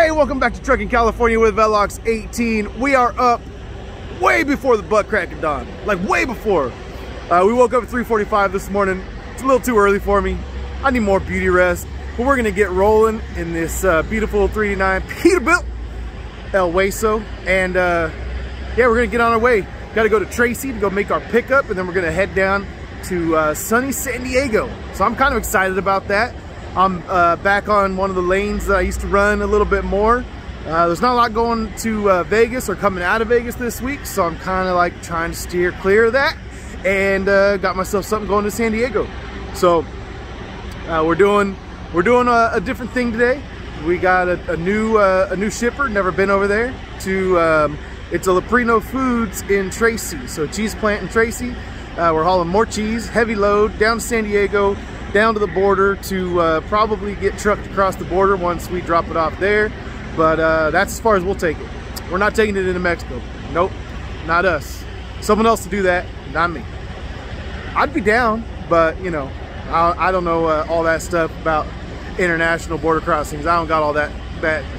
Hey, welcome back to Trucking California with Velox 18. We are up way before the butt crack of dawn, like way before. We woke up at 3:45 this morning. It's a little too early for me. I need more beauty rest, but we're gonna get rolling in this beautiful 389 Peterbilt El Hueso, and yeah, we're gonna get on our way. Got to go to Tracy to go make our pickup, and then we're gonna head down to sunny San Diego. So I'm kind of excited about that. I'm back on one of the lanes that I used to run a little bit more. There's not a lot going to Vegas or coming out of Vegas this week, so I'm kind of like trying to steer clear of that, and got myself something going to San Diego. So we're doing a different thing today. We got a new shipper, never been over there, to it's a Leprino Foods in Tracy, so cheese plant in Tracy. We're hauling more cheese, heavy load, down to San Diego, down to the border to probably get trucked across the border once we drop it off there. But that's as far as we'll take it. We're not taking it into Mexico. Nope, not us. Someone else to do that, not me. I'd be down, but you know, I don't know all that stuff about international border crossings. I don't got all that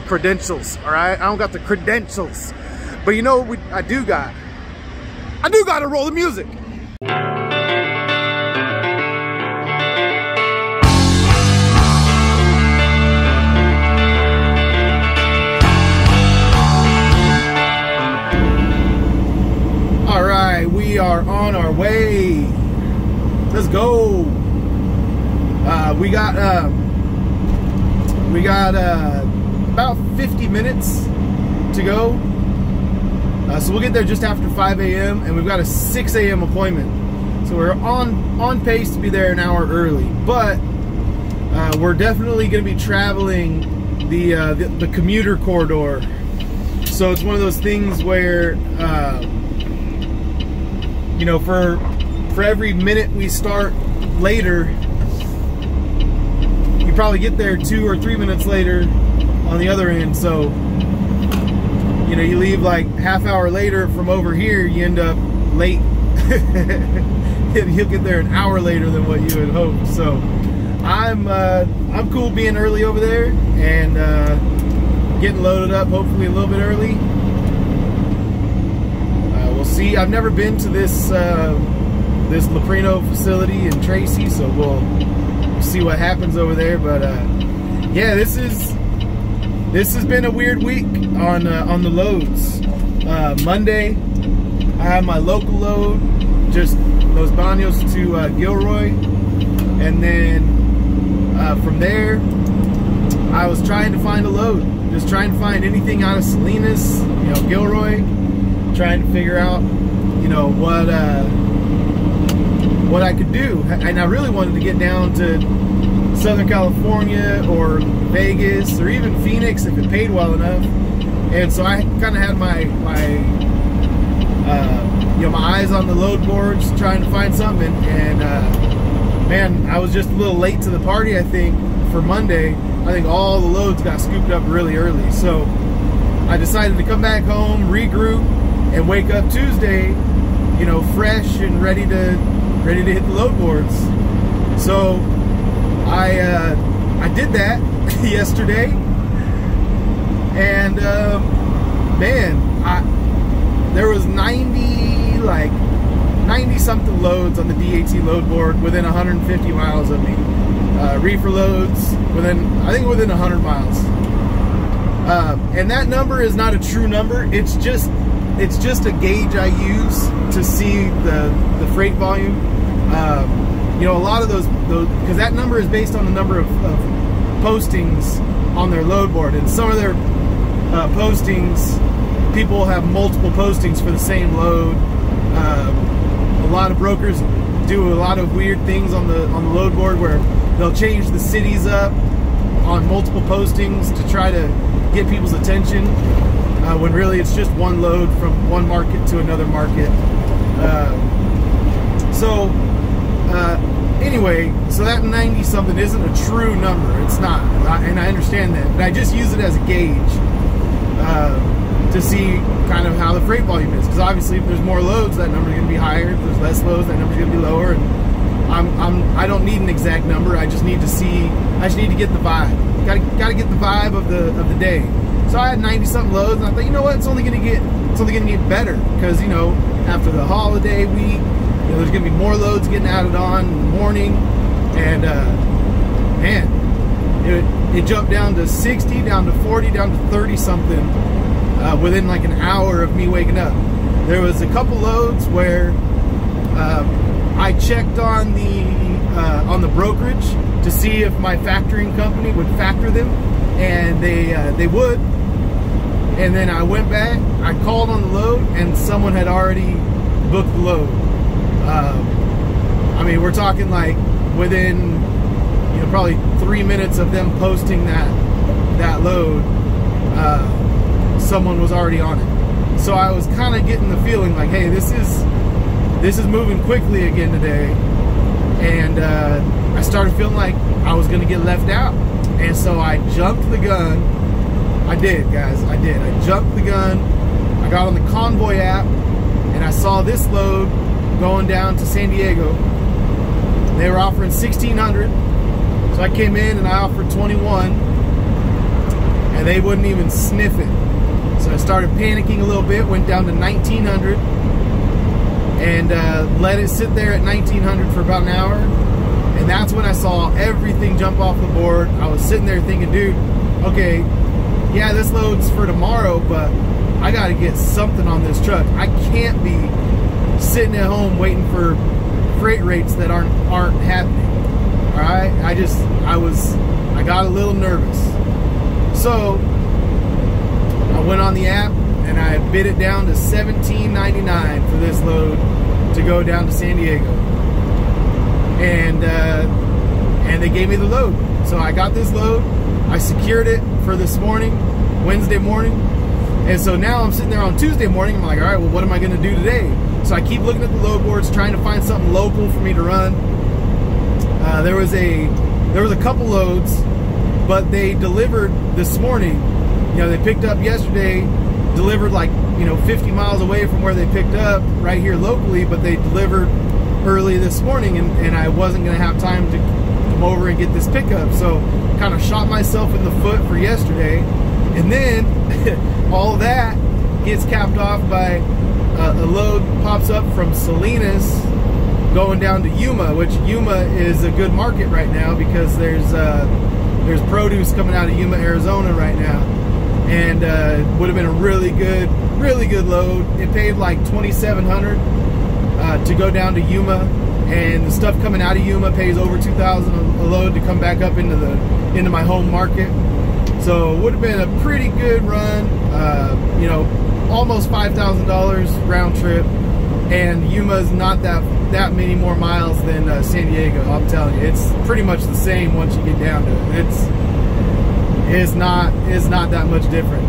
credentials, all right? I don't got the credentials. But you know what I do got to roll the music. All right, we are on our way. Let's go. We got about 50 minutes to go. So we'll get there just after 5 a.m. and we've got a 6 a.m. appointment. So we're on pace to be there an hour early, but we're definitely going to be traveling the commuter corridor. So it's one of those things where you know, for every minute we start later, you probably get there 2 or 3 minutes later on the other end. So, you know, you leave like half hour later from over here, you end up late. You'll get there an hour later than what you had hoped. So I'm cool being early over there and getting loaded up, hopefully a little bit early. We'll see. I've never been to this this Leprino facility in Tracy, so we'll see what happens over there. But yeah, this has been a weird week on the loads. Monday, I have my local load, just Los Baños to Gilroy, and then from there, I was trying to find a load, just trying to find anything out of Salinas, you know, Gilroy, trying to figure out, you know, what I could do. And I really wanted to get down to Southern California or Vegas or even Phoenix if it paid well enough. And so I kind of had my you know, my eyes on the load boards trying to find something, and man, I was just a little late to the party. I think for Monday, I think all the loads got scooped up really early, so I decided to come back home, regroup, and wake up Tuesday, you know, fresh and ready to hit the load boards. So I did that yesterday, and man, there was 90 something loads on the DAT load board within 150 miles of me. Reefer loads I think within 100 miles. And that number is not a true number. It's just a gauge I use to see the freight volume. You know, a lot of those, because that number is based on the number of postings on their load board, and some of their postings, people have multiple postings for the same load. A lot of brokers do a lot of weird things on the load board where they'll change the cities up on multiple postings to try to get people's attention, when really it's just one load from one market to another market. Anyway, so that 90 something isn't a true number. It's not, and I understand that, but I just use it as a gauge to see kind of how the freight volume is, because obviously if there's more loads, that number is going to be higher. If there's less loads, that number is going to be lower. And I don't need an exact number. I just need to see. I just need to get the vibe. Got to get the vibe of the day. So I had 90 something loads, and I thought, you know what, it's only gonna get better, because, you know, after the holiday week, you know, there's gonna be more loads getting added on in the morning. And man, it jumped down to 60, down to 40, down to 30 something within like an hour of me waking up. There was a couple loads where I checked on the brokerage to see if my factoring company would factor them, and they would. And then I went back, I called on the load, and someone had already booked the load. I mean, we're talking like within, you know, probably 3 minutes of them posting that load, someone was already on it. So I was kind of getting the feeling like, hey, this is moving quickly again today. And I started feeling like I was gonna get left out. And so I jumped the gun. I did, guys, I did. I jumped the gun. I got on the Convoy app, and I saw this load going down to San Diego. They were offering 1,600. So I came in and I offered 21, and they wouldn't even sniff it. So I started panicking a little bit, went down to 1,900, and let it sit there at 1,900 for about an hour. And that's when I saw everything jump off the board. I was sitting there thinking, dude, okay, yeah, this load's for tomorrow, but I got to get something on this truck. I can't be sitting at home waiting for freight rates that aren't happening. All right, I got a little nervous. So I went on the app and I bid it down to $17.99 for this load to go down to San Diego. And they gave me the load. So I got this load. I secured it for this morning, Wednesday morning. And so now I'm sitting there on Tuesday morning. I'm like, all right, well, what am I going to do today? So I keep looking at the load boards, trying to find something local for me to run. There was a couple loads, but they delivered this morning. You know, they picked up yesterday, delivered like, you know, 50 miles away from where they picked up right here locally, but they delivered early this morning, and I wasn't going to have time to come over and get this pickup. So kind of shot myself in the foot for yesterday. And then all of that gets capped off by a load pops up from Salinas going down to Yuma, which Yuma is a good market right now because there's produce coming out of Yuma, Arizona right now. And would have been a really good load. It paid like $2,700 to go down to Yuma, and the stuff coming out of Yuma pays over $2,000 a load to come back up into my home market. So it would have been a pretty good run, you know, almost $5,000 round trip, and Yuma's not that many more miles than San Diego. I'm telling you, it's pretty much the same once you get down to it. It's not that much different.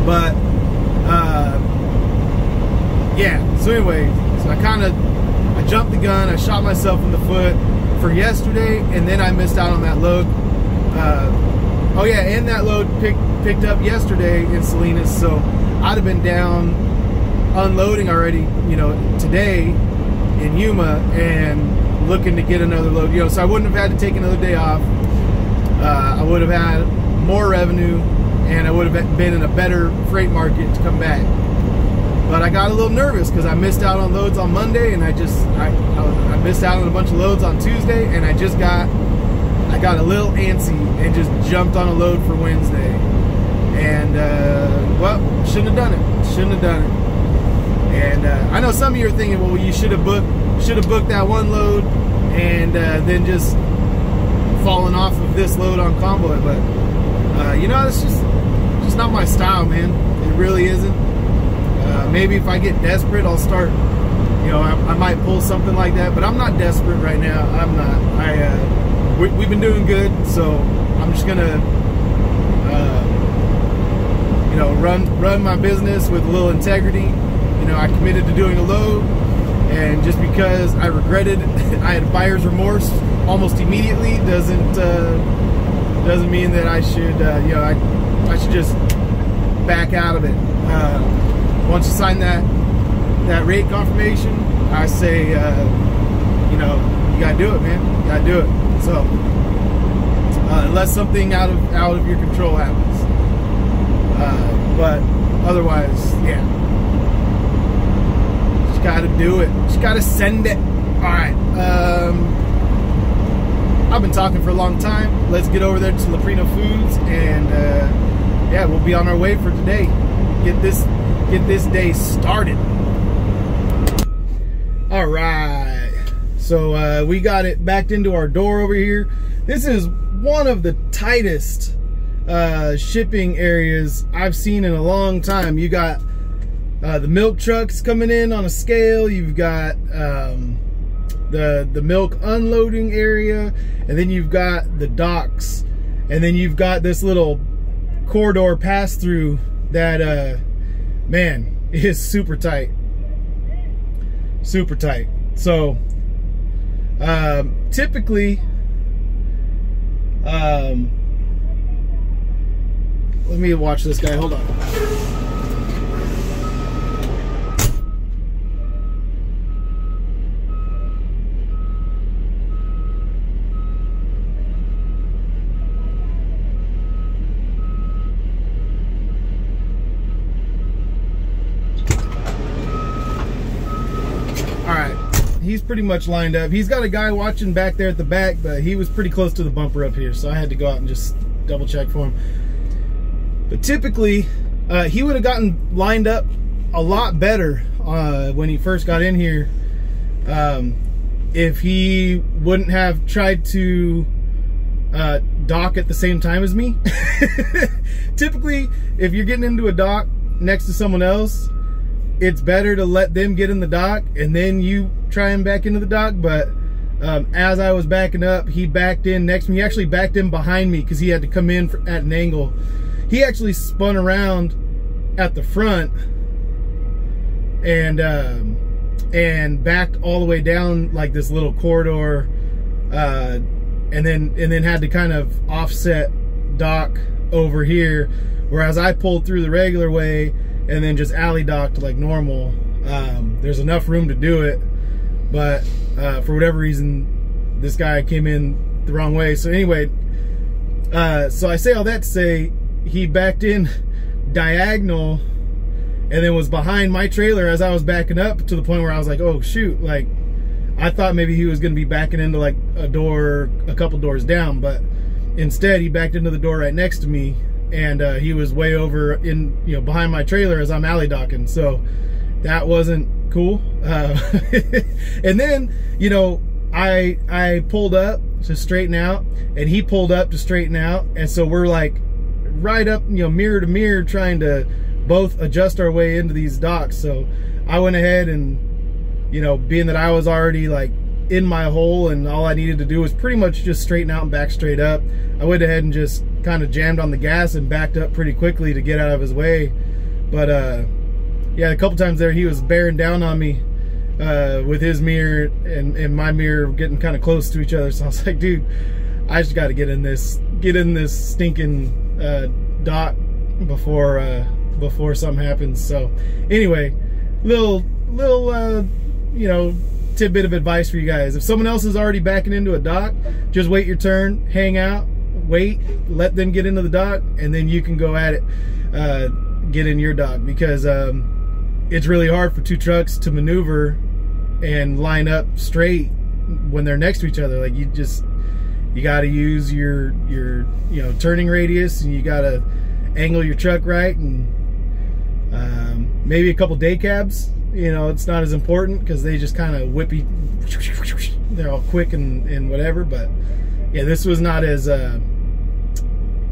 But yeah. So anyway, so I jumped the gun. I shot myself in the foot for yesterday, and then I missed out on that load. Oh yeah, and that load picked up yesterday in Salinas, so I'd have been down unloading already, you know, today in Yuma and looking to get another load, you know, so I wouldn't have had to take another day off. I would have had more revenue, and I would have been in a better freight market to come back. But I got a little nervous because I missed out on loads on Monday, and I missed out on a bunch of loads on Tuesday, and I got a little antsy and just jumped on a load for Wednesday. And well, shouldn't have done it. And I know some of you are thinking, well, you should have booked that one load and then just fallen off of this load on Convoy. But you know, it's just not my style, man. It really isn't. Maybe if I get desperate, I'll start, you know, I might pull something like that, but I'm not desperate right now. I'm not. We've been doing good, so I'm just gonna you know, run my business with a little integrity. You know, I committed to doing a load, and just because I regretted I had buyer's remorse almost immediately doesn't mean that I should you know, I should just back out of it. Once you sign that rate confirmation, I say you know, you gotta do it, man. You gotta do it. So unless something out of your control happens. but otherwise, yeah. Just gotta do it. Just gotta send it. All right. I've been talking for a long time. Let's get over there to Leprino Foods, and yeah, we'll be on our way for today. Get this day started. All right. So we got it backed into our door over here. This is one of the tightest shipping areas I've seen in a long time. You got the milk trucks coming in on a scale. You've got the milk unloading area, and then you've got the docks, and then you've got this little corridor pass through that man, is super tight. Super tight. So typically let me watch this guy. Hold on. He's pretty much lined up. He's got a guy watching back there at the back, but he was pretty close to the bumper up here, so I had to go out and just double check for him. But typically, he would have gotten lined up a lot better when he first got in here if he wouldn't have tried to dock at the same time as me. Typically, if you're getting into a dock next to someone else, it's better to let them get in the dock and then you try and back into the dock. But as I was backing up, he backed in next to me. He actually backed in behind me because he had to come in at an angle. He actually spun around at the front and backed all the way down like this little corridor, and then had to kind of offset dock over here, whereas I pulled through the regular way and then just alley docked like normal. There's enough room to do it, but for whatever reason, this guy came in the wrong way. So anyway, so I say all that to say, he backed in diagonal and then was behind my trailer as I was backing up, to the point where I was like, oh shoot, like I thought maybe he was gonna be backing into like a door, a couple doors down, but instead he backed into the door right next to me, and he was way over in, you know, behind my trailer as I'm alley docking. So that wasn't cool. And then, you know, I pulled up to straighten out, and he pulled up to straighten out, and so we're like right up, you know, mirror to mirror, trying to both adjust our way into these docks. So I went ahead and, you know, being that I was already like in my hole and all I needed to do was pretty much just straighten out and back straight up, I went ahead and just kind of jammed on the gas and backed up pretty quickly to get out of his way. But yeah, a couple times there he was bearing down on me with his mirror and my mirror getting kind of close to each other. So I was like, dude, I just got to get in this stinking dock before something happens. So anyway, little you know, tidbit of advice for you guys: if someone else is already backing into a dock, just wait your turn, hang out, wait, let them get into the dock, and then you can go at it, get in your dock, because it's really hard for two trucks to maneuver and line up straight when they're next to each other. Like you got to use your you know, turning radius, and you got to angle your truck right, and maybe a couple day cabs, you know, it's not as important because they just kind of whippy, they're all quick and whatever. But yeah, this was not as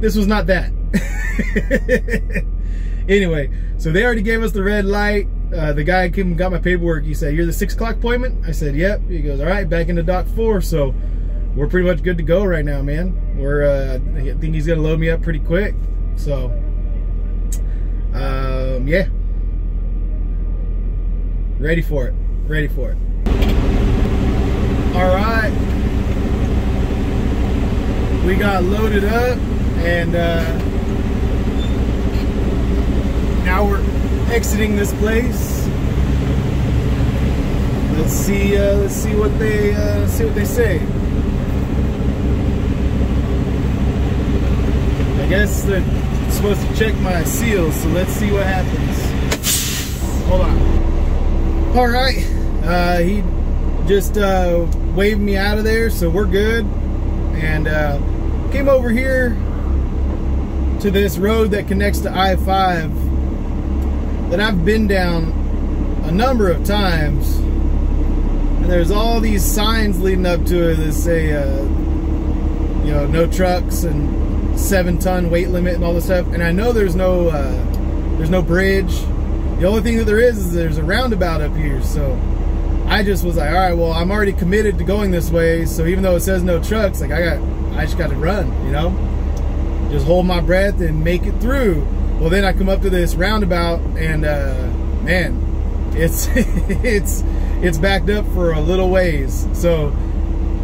this was not that. Anyway, so they already gave us the red light. The guy came and got my paperwork. He said, "You're the 6 o'clock appointment?" I said, "Yep." He goes, "All right, back into dock 4." So we're pretty much good to go right now, man. We're I think he's gonna load me up pretty quick. So yeah, ready for it. Ready for it. All right, we got loaded up, and now we're exiting this place. Let's see what they say. I guess that supposed to check my seals, so let's see what happens. Hold on. All right, he just waved me out of there, so we're good. And came over here to this road that connects to I-5 that I've been down a number of times, and there's all these signs leading up to it that say you know, no trucks and 7-ton weight limit and all this stuff. And I know there's no bridge. The only thing that there is there's a roundabout up here. So I just was like, all right, well, I'm already committed to going this way, so even though it says no trucks, like I just got to run, you know, just hold my breath and make it through. Well, then I come up to this roundabout, and man, it's it's backed up for a little ways. So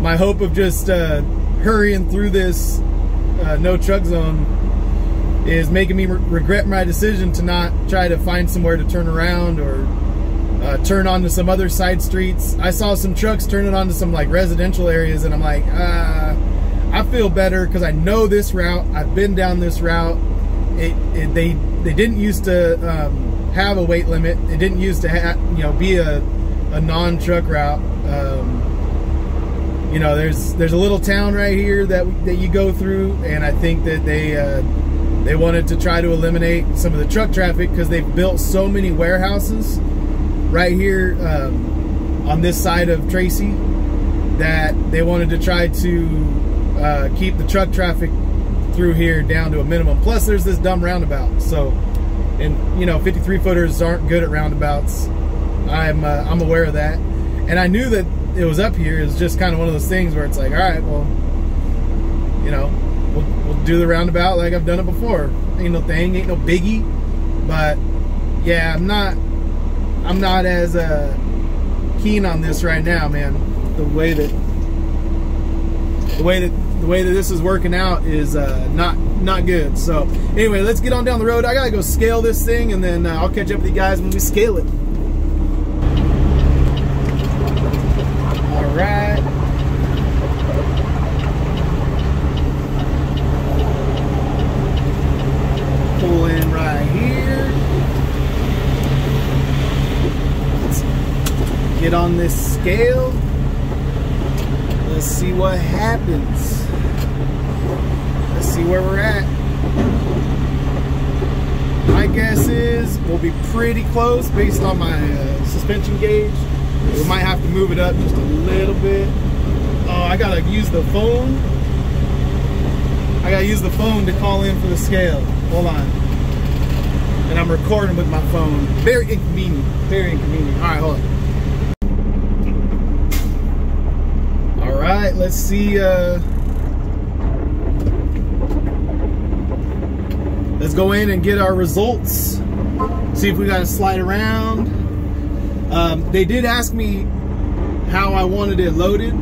my hope of just hurrying through this no truck zone is making me regret my decision to not try to find somewhere to turn around or turn onto some other side streets. I saw some trucks turning onto some like residential areas, and I'm like, I feel better because I know this route. I've been down this route. They didn't used to have a weight limit. It didn't used to be a non-truck route. You know, there's a little town right here that you go through, and I think that they wanted to try to eliminate some of the truck traffic because they've built so many warehouses right here on this side of Tracy that they wanted to try to keep the truck traffic through here down to a minimum. Plus there's this dumb roundabout. So, and you know, 53 footers aren't good at roundabouts. I'm aware of that, and I knew that it was up here. It's just kind of one of those things where it's like, all right, well, you know, we'll do the roundabout like I've done it before. Ain't no thing, ain't no biggie. But yeah, I'm not as keen on this right now, man. The way that this is working out is not good. So anyway, let's get on down the road. I gotta go scale this thing, and then I'll catch up with you guys when we scale it. All right. Pull in right here. Let's get on this scale. Let's see what happens. Let's see where we're at. My guess is we'll be pretty close based on my suspension gauge. We might have to move it up just a little bit. Oh, I gotta use the phone. I gotta use the phone to call in for the scale. Hold on. And I'm recording with my phone. Very inconvenient. Very inconvenient. All right, hold on. All right, let's see. Let's go in and get our results. See if we got to slide around. They did ask me how I wanted it loaded,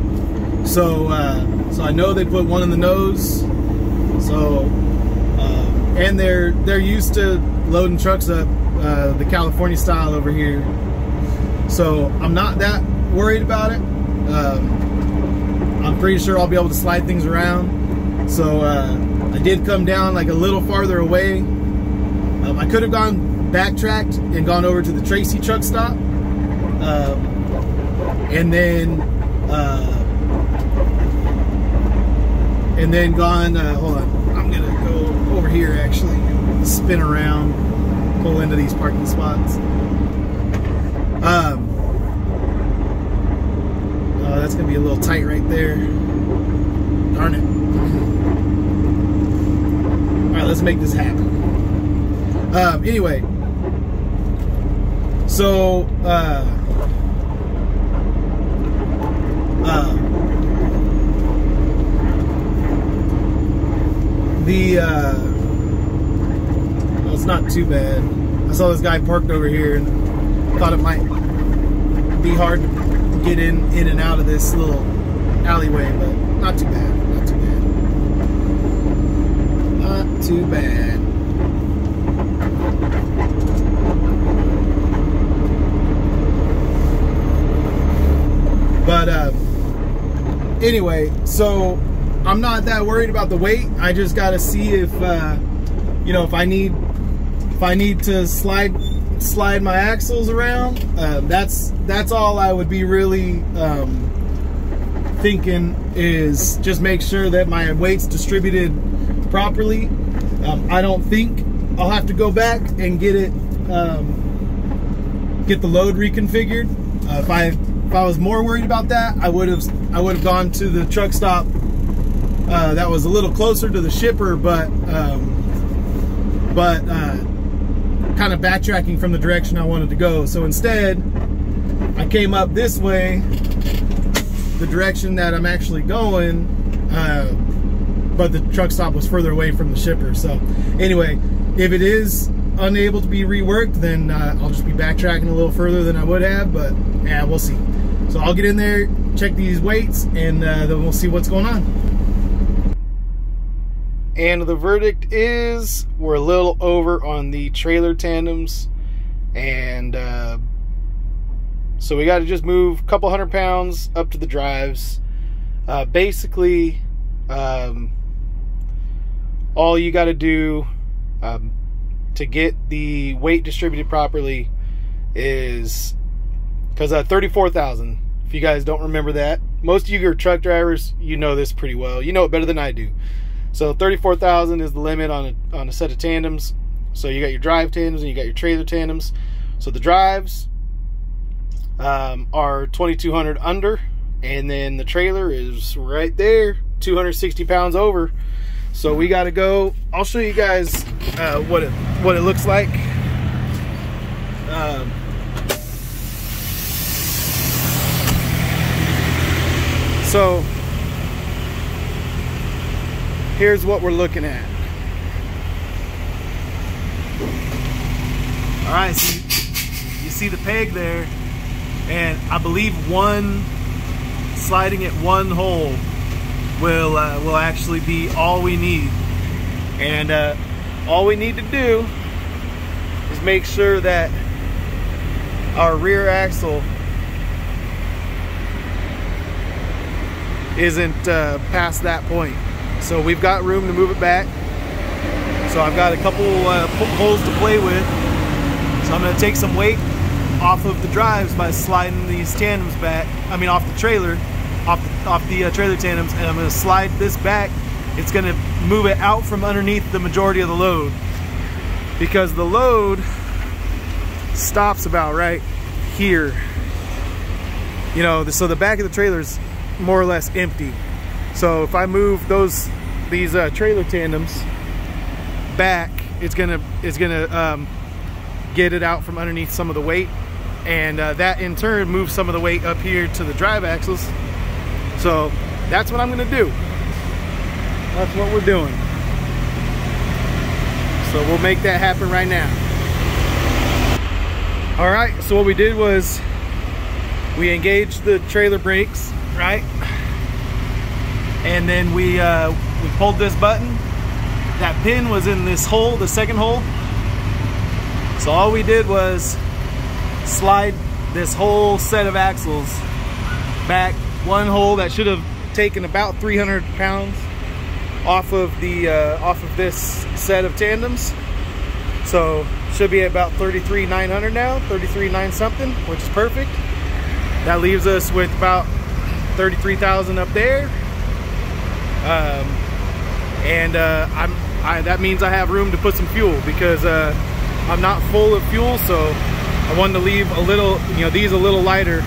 so I know they put one in the nose. So and they're used to loading trucks up the California style over here, so I'm not that worried about it. I'm pretty sure I'll be able to slide things around. So I did come down like a little farther away. I could have backtracked and gone over to the Tracy truck stop, and then gone. Hold on, I'm gonna go over here actually, spin around, pull into these parking spots. That's gonna be a little tight right there. Darn it. All right, let's make this happen. Anyway, so well, it's not too bad. I saw this guy parked over here and thought it might be hard to get in and out of this little alleyway, but not too bad. Not too bad. Not too bad. But anyway, so I'm not that worried about the weight. I just got to see if you know, if I need to slide my axles around, that's all I would be really thinking, is just make sure that my weight's distributed properly. I don't think I'll have to go back and get the load reconfigured. If I was more worried about that, I would have gone to the truck stop that was a little closer to the shipper, but kind of backtracking from the direction I wanted to go. So instead, I came up this way, the direction that I'm actually going, but the truck stop was further away from the shipper. So anyway, if it is unable to be reworked, then I'll just be backtracking a little further than I would have, but yeah, we'll see. So I'll get in there, check these weights, and then we'll see what's going on. And the verdict is we're a little over on the trailer tandems, and so we got to just move a couple 100 pounds up to the drives. Basically, all you got to do to get the weight distributed properly is, because 34,000, if you guys don't remember that, most of you are truck drivers, you know this pretty well. You know it better than I do. So 34,000 is the limit on a set of tandems. So you got your drive tandems and you got your trailer tandems. So the drives are 2,200 under, and then the trailer is right there, 260 pounds over. So we got to go. I'll show you guys what it looks like. So here's what we're looking at. All right, so you see the peg there, and I believe sliding it one hole will actually be all we need. And all we need to do is make sure that our rear axle isn't past that point. So we've got room to move it back. So I've got a couple holes to play with. So I'm going to take some weight off of the drives by sliding these tandems back. I mean, off the trailer, off the trailer tandems, and I'm going to slide this back. It's going to move it out from underneath the majority of the load, because the load stops about right here. You know, so the back of the trailer is more or less empty. So if I move these trailer tandems back, it's gonna get it out from underneath some of the weight, and that in turn moves some of the weight up here to the drive axles. So that's what I'm gonna do. That's what we're doing. So we'll make that happen right now. All right, so what we did was we engaged the trailer brakes, right? And then we pulled this button. That pin was in this hole, the second hole. So all we did was slide this whole set of axles back one hole. That should have taken about 300 pounds off of this set of tandems. So should be at about 33,900 now, 33,900 something, which is perfect. That leaves us with about 33,000 up there. That means I have room to put some fuel, because I'm not full of fuel, so I wanted to leave a little, you know, these a little lighter,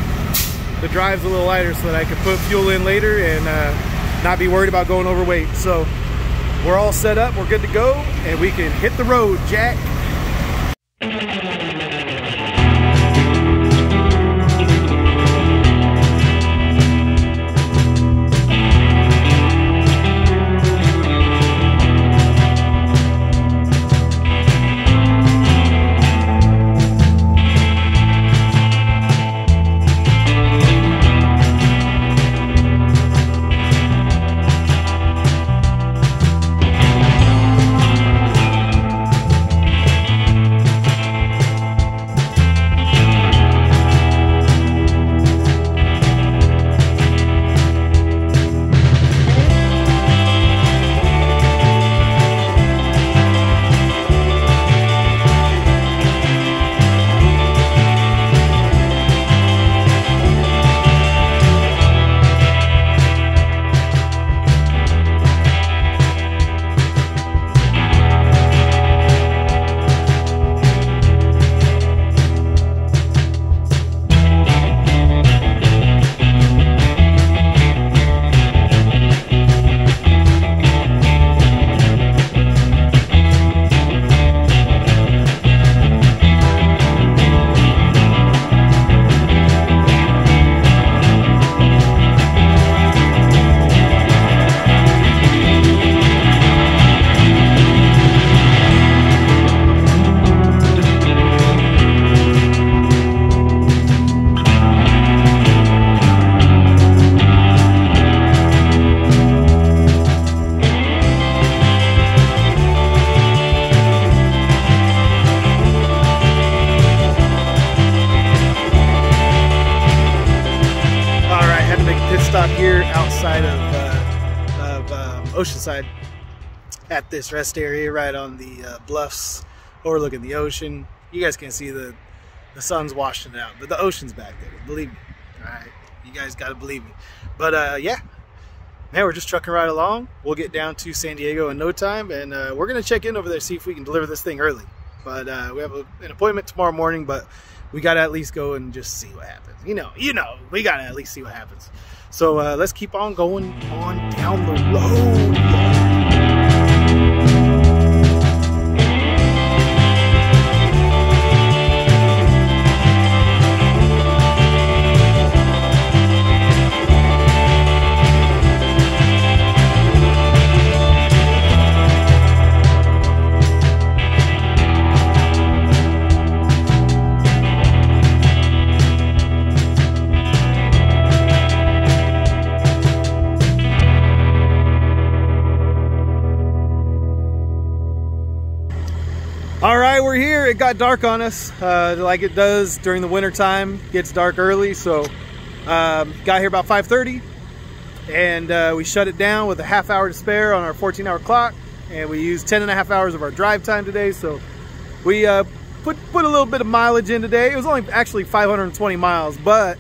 the drive's a little lighter, so that I could put fuel in later and not be worried about going overweight. So we're all set up, we're good to go, and we can hit the road, Jack. outside of Oceanside at this rest area right on the bluffs overlooking the ocean. You guys can see the sun's washing it out, but the ocean's back there, believe me. All right, you guys got to believe me. But yeah, man, we're just trucking right along. We'll get down to San Diego in no time, and we're gonna check in over there, see if we can deliver this thing early. But we have an appointment tomorrow morning, but we gotta at least go and just see what happens. You know, we gotta at least see what happens. So let's keep on going on down the road. All right, we're here. It got dark on us like it does during the winter time. It gets dark early, so got here about 5:30, and we shut it down with a half hour to spare on our 14-hour clock, and we used 10.5 hours of our drive time today. So we put a little bit of mileage in today. It was only actually 520 miles, but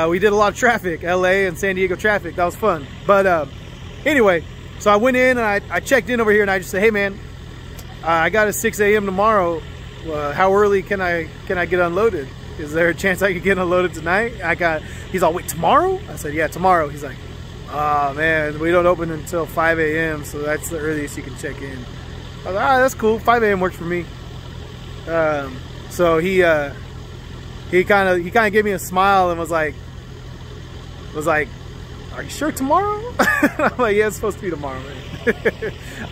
we did a lot of traffic, LA and San Diego traffic. That was fun. But anyway, so I went in and I checked in over here, and I just said, hey man, I got a 6 a.m. tomorrow. How early can I get unloaded? Is there a chance I could get unloaded tonight? He's all, wait, tomorrow? I said, yeah, tomorrow. He's like, oh man, we don't open until 5 a.m. so that's the earliest you can check in. I was like, all right, that's cool. 5 a.m. works for me. So he kind of gave me a smile and was like, are you sure tomorrow? I'm like, yeah, it's supposed to be tomorrow, man.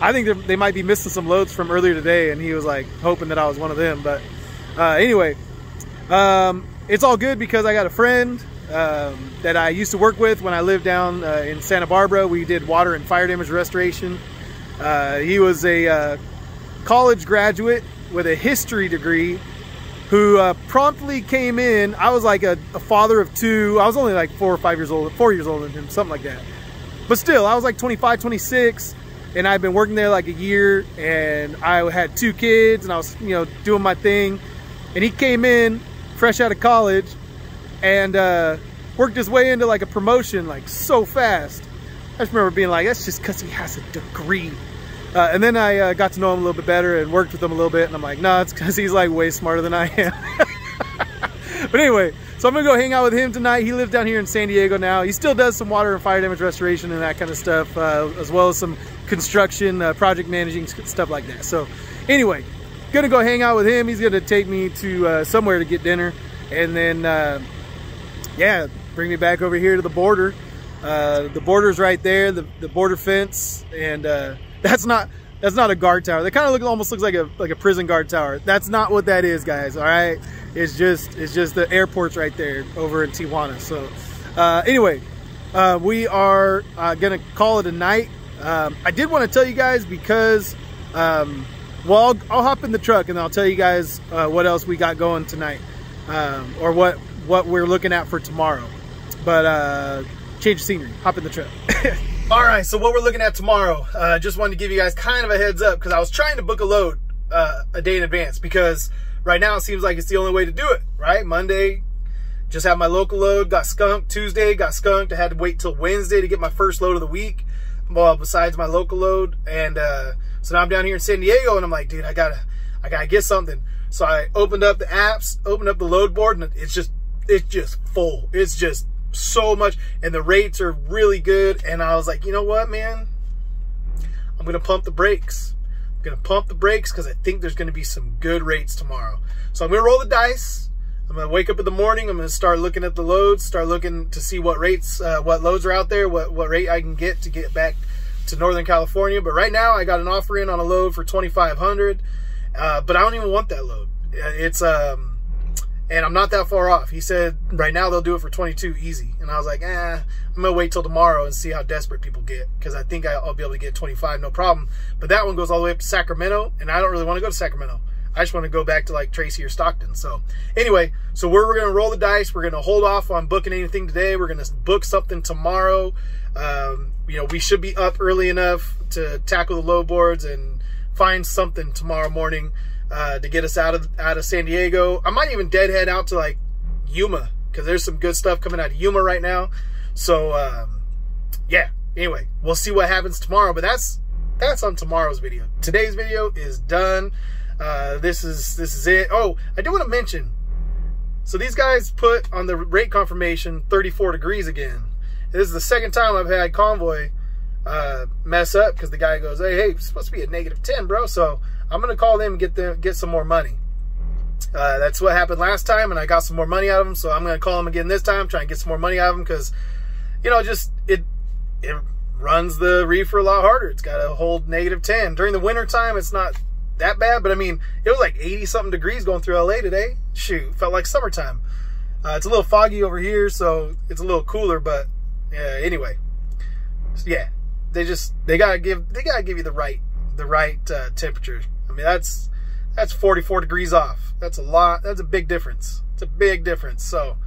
I think they might be missing some loads from earlier today, and he was like hoping that I was one of them. But anyway, it's all good because I got a friend that I used to work with when I lived down in Santa Barbara. We did water and fire damage restoration. He was a college graduate with a history degree who promptly came in. I was like a father of two. I was only like 4 years older than him, something like that. But still, I was like 25, 26, and I've been working there like a year, and I had 2 kids, and I was, you know, doing my thing. And he came in fresh out of college and worked his way into like a promotion like so fast. I just remember being like, that's just because he has a degree. And then I got to know him a little bit better and worked with him a little bit, and I'm like, no, it's because he's like way smarter than I am. But anyway, so I'm gonna go hang out with him tonight. He lives down here in San Diego now. He still does some water and fire damage restoration and that kind of stuff, as well as some construction, project managing, stuff like that. So anyway, gonna go hang out with him. He's gonna take me to somewhere to get dinner, and then yeah, bring me back over here to the border. The border's right there, the border fence, and that's not a guard tower. That kind of almost looks like a prison guard tower. That's not what that is, guys. All right, it's just the airport's right there over in Tijuana. So anyway, we are gonna call it a night. I did want to tell you guys because well, I'll hop in the truck and I'll tell you guys what else we got going tonight, or what we're looking at for tomorrow. But change of scenery, hop in the truck. All right, so what we're looking at tomorrow, just wanted to give you guys kind of a heads up because I was trying to book a load a day in advance, because right now it seems like it's the only way to do it, right? Monday, just have my local load, got skunked. Tuesday, got skunked. I had to wait till Wednesday to get my first load of the week, well, besides my local load. And so now I'm down here in San Diego, and I'm like, dude, I gotta get something. So I opened up the apps, opened up the load board, and it's just full. It's just so much, and the rates are really good. And I was like, you know what, man, I'm gonna pump the brakes. I'm gonna pump the brakes because I think there's gonna be some good rates tomorrow. So I'm gonna roll the dice. I'm gonna wake up in the morning, I'm gonna start looking at the loads, start looking to see what rates, what loads are out there, what rate I can get to get back to Northern California. But right now I got an offer in on a load for $2,500, but I don't even want that load. It's and I'm not that far off. He said right now they'll do it for 22 easy. And I was like, I'm gonna wait till tomorrow and see how desperate people get, because I think I'll be able to get 25 no problem. But that one goes all the way up to Sacramento, and I don't really want to go to Sacramento. I just want to go back to like Tracy or Stockton. So anyway, so we're going to roll the dice. We're going to hold off on booking anything today. We're going to book something tomorrow. You know, we should be up early enough to tackle the low boards and find something tomorrow morning to get us out of San Diego. I might even deadhead out to like Yuma, because there's some good stuff coming out of Yuma right now. So yeah, anyway, we'll see what happens tomorrow, but that's on tomorrow's video. Today's video is done. This is it. Oh, I do want to mention, so these guys put on the rate confirmation 34 degrees again. This is the second time I've had Convoy mess up, because the guy goes, hey, it's supposed to be a -10, bro. So I'm gonna call them and get some more money. That's what happened last time, and I got some more money out of them. So I'm gonna call them again this time, try and get some more money out of them, because, you know, just it runs the reefer a lot harder. It's got to hold -10 during the winter time. It's not that bad, but I mean, it was like 80 something degrees going through LA today. Shoot, felt like summertime. It's a little foggy over here, so it's a little cooler, but anyway, yeah, they gotta give you the right temperature. I mean, that's 44 degrees off. That's a lot. That's a big difference. It's a big difference. So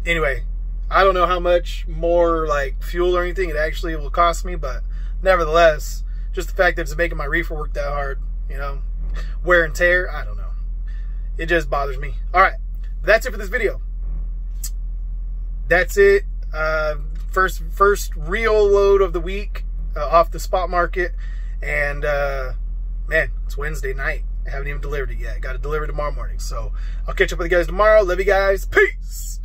anyway, I don't know how much more like fuel or anything it actually will cost me, but nevertheless, just the fact that it's making my reefer work that hard, you know, wear and tear, I don't know. It just bothers me. All right, that's it for this video. That's it. First real load of the week off the spot market, and man, it's Wednesday night. I haven't even delivered it yet. Got to deliver tomorrow morning. So I'll catch up with you guys tomorrow. Love you guys. Peace.